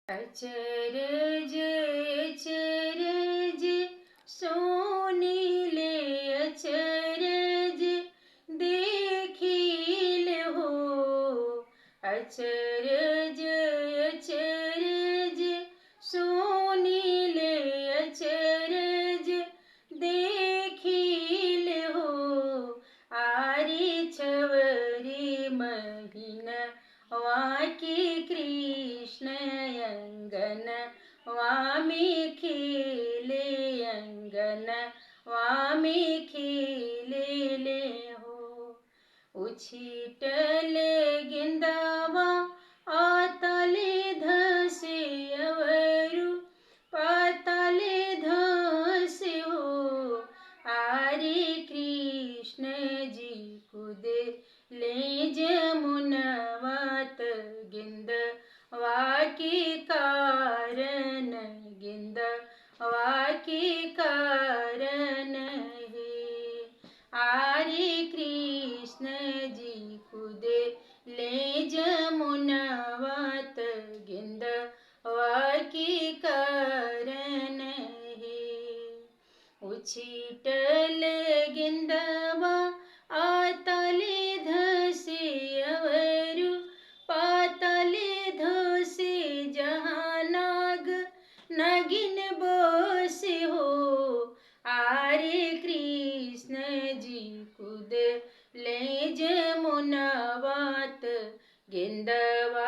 अचरज अचरज सोनीले अचरज देखिल हो। अचरज अचरज सोनीले अचरज देखिल हो। आरे छवरी महीन वाकी कृष्ण अंगन वामी खेले अंगन वामी खेले हो। उछिटल गिंदवा आतले धसे अवरु पातले धसे हो। आरे कृष्ण जी कुदे ले जमुनवात गिंद वाकी कारण गिंद वाकी कारण है। आरे कृष्ण जी कुदे ले जमुनवात गिंद वाकी कारण है। उछिटल गिंदवा आतले धसे अवरु पातले धसे जहाँ नाग नगिन बसे हो। आरे कृष्ण जी कुद ले जमुनवात गिंदवा